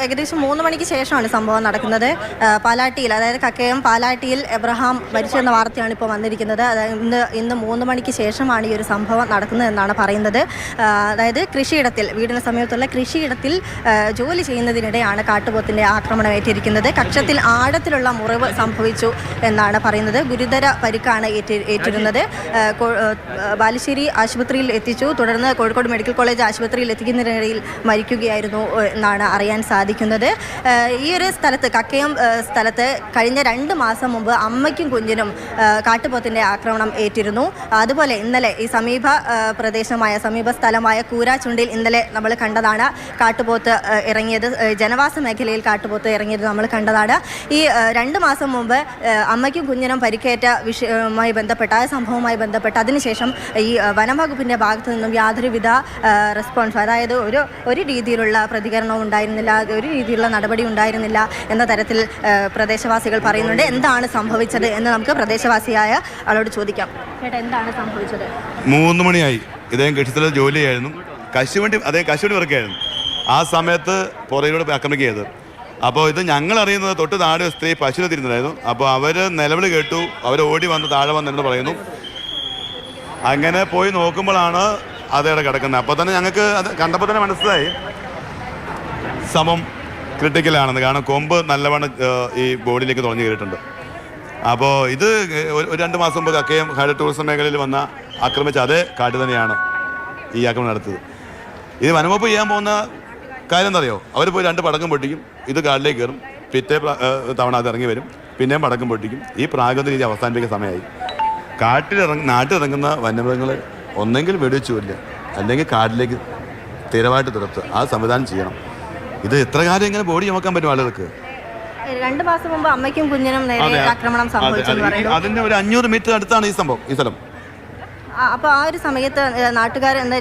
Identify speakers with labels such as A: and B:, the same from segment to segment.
A: ഏകദേശം 3 മണിക്ക് ശേഷമാണ് സംഭവം നടക്കുന്നത്. പാലാട്ടിയിൽ, അതായത് കക്കയം പാലാട്ടിയിൽ എബ്രഹാം മരിച്ചെന്ന വാർത്തയാണ് ഇപ്പോൾ വന്നിരിക്കുന്നത്. അതായത് ഇന്ന് 3 മണിക്ക് ശേഷമാണ് ഈ ഒരു സംഭവം നടക്കുന്നതെന്നാണ് പറയുന്നത്. അതായത് കൃഷിയിടത്തിൽ, വീടിന് സമീപത്തുള്ള കൃഷിയിടത്തിൽ ജോലി ചെയ്യുന്നതിനിടെയാണ് കാട്ടുപോത്തിൻ്റെ ആക്രമണം ഏറ്റിരിക്കുന്നത്. കക്ഷത്തിൽ ആഴത്തിലുള്ള മുറിവ് സംഭവിച്ചു എന്നാണ് പറയുന്നത്. ഗുരുതര പരിക്കാണ് ഏറ്റിരുന്നത്. ബാലുശ്ശേരി ആശുപത്രിയിൽ എത്തിച്ചു. തുടർന്ന് കോഴിക്കോട് മെഡിക്കൽ കോളേജ് ആശുപത്രിയിൽ എത്തിക്കുന്നതിനിടയിൽ മരിക്കുകയായിരുന്നു എന്നാണ് അറിയാൻ സാധിക്കുന്നത്. ഈ ഒരു സ്ഥലത്ത്, കക്കയം സ്ഥലത്ത് കഴിഞ്ഞ 2 മാസം മുമ്പ് അമ്മയ്ക്കും കുഞ്ഞിനും കാട്ടുപോത്തിൻ്റെ ആക്രമണം ഏറ്റിരുന്നു. അതുപോലെ ഇന്നലെ ഈ സമീപ സ്ഥലമായ കൂരാച്ചുണ്ടിൽ ഇന്നലെ നമ്മൾ കണ്ടതാണ് കാട്ടുപോത്ത് ഇറങ്ങിയത്. ജനവാസ മേഖലയിൽ കാട്ടുപോത്ത് ഇറങ്ങിയത് നമ്മൾ കണ്ടതാണ്. ഈ 2 മാസം മുമ്പ് അമ്മയ്ക്കും കുഞ്ഞിനും പരിക്കേറ്റ വിഷയവുമായി ബന്ധപ്പെട്ട ആ സംഭവവുമായി ബന്ധപ്പെട്ട് അതിനുശേഷം ഈ വനംവകുപ്പിൻ്റെ ഭാഗത്തു നിന്നും യാതൊരുവിധ റെസ്പോൺസ്, അതായത് ഒരു രീതിയിലുള്ള പ്രതികരണവും ഉണ്ടായിരുന്നില്ല, ഒരു രീതിയിലുള്ള നടപടി ഉണ്ടായിരുന്നില്ല എന്ന തരത്തിൽ പ്രദേശവാസികൾ പറയുന്നുണ്ട്. എന്താണ് സംഭവിച്ചത് എന്ന് നമുക്ക് പ്രദേശവാസിയായ ആളോട് ചോദിക്കാം. ചേട്ടാ, എന്താണ് സംഭവിച്ചത്?
B: 3 മണിയായി. ഇദ്ദേഹം കൃഷിസ്ഥലത്ത് ജോലിയായിരുന്നു. കശുവണ്ടി ഇറക്കിയായിരുന്നു. ആ സമയത്ത് പുറകിലൂടെ ആക്രമിക്കുകയത്. അപ്പോൾ ഇത് ഞങ്ങൾ അറിയുന്നത് തൊട്ട് താഴെ സ്ത്രീ പശുവിനെ തിരുന്നതായിരുന്നു. അപ്പോൾ അവർ നിലവിളി കേട്ടു, അവർ ഓടി വന്ന് താഴെ വന്നെന്ന് പറയുന്നു. അങ്ങനെ പോയി നോക്കുമ്പോഴാണ് അതേടെ കിടക്കുന്നത്. അപ്പോൾ തന്നെ ഞങ്ങൾക്ക് അത് കണ്ടപ്പോൾ തന്നെ മനസ്സിലായി സമം ക്രിട്ടിക്കലാണെന്ന്. കാരണം കൊമ്പ് നല്ലവണ്ണം ഈ ബോഡിയിലേക്ക് തുളഞ്ഞു കയറിയിട്ടുണ്ട്. അപ്പോൾ ഇത് ഒരു 2 മാസം മുമ്പ് കക്കയം ഹൈഡ് ടൂറിസം മേഖലയിൽ വന്ന ആക്രമിച്ച അതേ കാട്ട് തന്നെയാണ് ഈ ആക്രമണം നടത്തിയത്. ഇത് വനംവകുപ്പ് ചെയ്യാൻ പോകുന്ന കാര്യം എന്തറിയോ? അവർ പോയി 2 പടക്കം പൊട്ടിക്കും, ഇത് കാട്ടിലേക്ക് കയറും, പിറ്റേ തവണ അത് ഇറങ്ങി വരും, പിന്നെയും പടക്കം പൊട്ടിക്കും. ഈ പ്രാകൃത രീതി അവസാനിപ്പിക്കുന്ന സമയമായി. നാട്ടിലിറങ്ങുന്ന വന്യമൃഗങ്ങൾ ഒന്നെങ്കിൽ വെടിവെച്ചുമില്ല, അല്ലെങ്കിൽ കാട്ടിലേക്ക് സ്ഥിരമായിട്ട് തുരത്തുക. ആ സംവിധാനം ചെയ്യണം. ഇത് എത്ര കാലം ഇങ്ങനെ ബോഡി ചുമക്കാൻ പറ്റും ആളുകൾക്ക്?
A: 2 മാസം മുമ്പ് അമ്മയ്ക്കും കുഞ്ഞിനും നേരെ ആക്രമണം സംഭവിച്ചു.
B: അതിന്റെ ഒരു 500 മീറ്റർ അടുത്താണ് ഈ സ്ഥലം.
A: അപ്പോൾ ആ ഒരു സമയത്ത് നാട്ടുകാർ എന്ന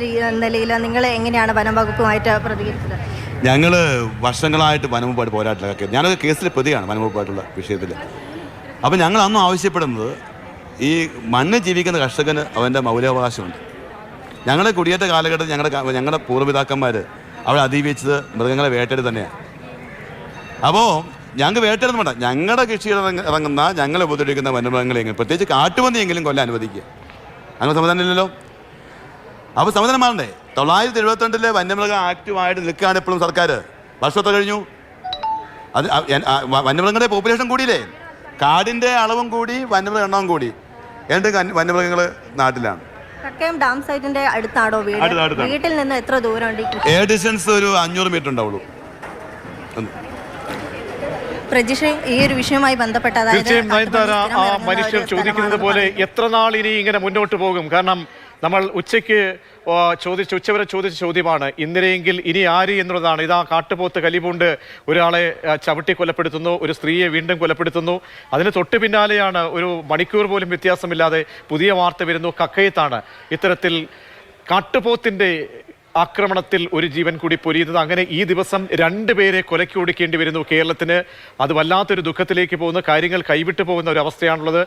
A: നിലയിൽ നിങ്ങൾ എങ്ങനെയാണ് വനം വകുപ്പുമായിട്ട് പ്രതികരിച്ചത്?
B: ഞങ്ങൾ വർഷങ്ങളായിട്ട് വനംവകുപ്പായിട്ട് പോരാട്ടിലൊക്കെ, ഞാനൊരു കേസിൽ പ്രതിയാണ് വനംവകുപ്പായിട്ടുള്ള വിഷയത്തിൽ. അപ്പോൾ ഞങ്ങൾ അന്നും ആവശ്യപ്പെടുന്നത് ഈ മണ്ണ് ജീവിക്കുന്ന കർഷകന് അവൻ്റെ മൗലികാവകാശമുണ്ട്. ഞങ്ങളുടെ കുടിയേറ്റ കാലഘട്ടത്തിൽ ഞങ്ങളുടെ പൂർവ്വപിതാക്കന്മാർ അവിടെ അതിജീവിച്ചത് മൃഗങ്ങളെ വേട്ടയാടി തന്നെയാണ്. അപ്പോൾ ഞങ്ങൾക്ക് വേട്ടയാടുന്ന വേണ്ട, ഞങ്ങളുടെ കൃഷിയിൽ ഇറങ്ങുന്ന, ഞങ്ങളെ ഉപദ്രവിക്കുന്ന വന്യമൃഗങ്ങളെങ്കിലും, പ്രത്യേകിച്ച് കാട്ടുപന്നിയെങ്കിലും കൊല്ലാൻ അനുവദിക്കുക. അങ്ങനെ സംവിധാനം ഇല്ലല്ലോ. അപ്പോൾ സംവിധാനം മാറണ്ടേ? 972 വന്യമൃഗ ആക്റ്റീവായിട്ട് നിൽക്കുകയാണ് ഇപ്പോഴും സർക്കാർ. വർഷത്തെ കഴിഞ്ഞു. അത് വന്യമൃഗങ്ങളുടെ പോപ്പുലേഷൻ കൂടിയില്ലേ? കാടിൻ്റെ അളവും കൂടി, വന്യമൃഗ എണ്ണവും കൂടി. എന്നിട്ട് വന്യമൃഗങ്ങൾ നാട്ടിലാണ്.
A: കക്കയം ഡാം സൈറ്റിന്റെ അടുത്താണോ വീട്? വീട്ടിൽ നിന്ന് എത്ര ദൂരമുണ്ട്?
B: എയർ ഡിസ്റ്റൻസ് ഒരു 500 മീറ്റർ ഉണ്ടാവുള്ളൂ.
A: പ്രജിഷ്, ഈ ഒരു വിഷയവുമായി ബന്ധപ്പെട്ട
C: മനുഷ്യർ ചോദിക്കുന്നത് പോലെ എത്ര നാൾ ഇനി ഇങ്ങനെ മുന്നോട്ട് പോകും? കാരണം നമ്മൾ ഉച്ചവരെ ചോദിച്ച ചോദ്യമാണ്. ഇന്നലെയെങ്കിൽ ഇനി ആര് എന്നുള്ളതാണ്. ഇതാ കാട്ടുപോത്ത് കലിപൂണ്ട് ഒരാളെ ചവിട്ടി കൊലപ്പെടുത്തുന്നു, ഒരു സ്ത്രീയെ വീണ്ടും കൊലപ്പെടുത്തുന്നു. അതിന് തൊട്ട് പിന്നാലെയാണ് ഒരു മണിക്കൂർ പോലും വ്യത്യാസമില്ലാതെ പുതിയ വാർത്ത വരുന്നു. കക്കയത്താണ് ഇത്തരത്തിൽ കാട്ടുപോത്തിന്റെ ആക്രമണത്തിൽ ഒരു ജീവൻ കൂടി പൊരിയുന്നത്. അങ്ങനെ ഈ ദിവസം 2 പേരെ കൊലയ്ക്ക് കൊടുക്കേണ്ടി വരുന്നു കേരളത്തിന്. അത് വല്ലാത്തൊരു ദുഃഖത്തിലേക്ക് പോകുന്ന, കാര്യങ്ങൾ കൈവിട്ടു പോകുന്ന ഒരു അവസ്ഥയാണുള്ളത്.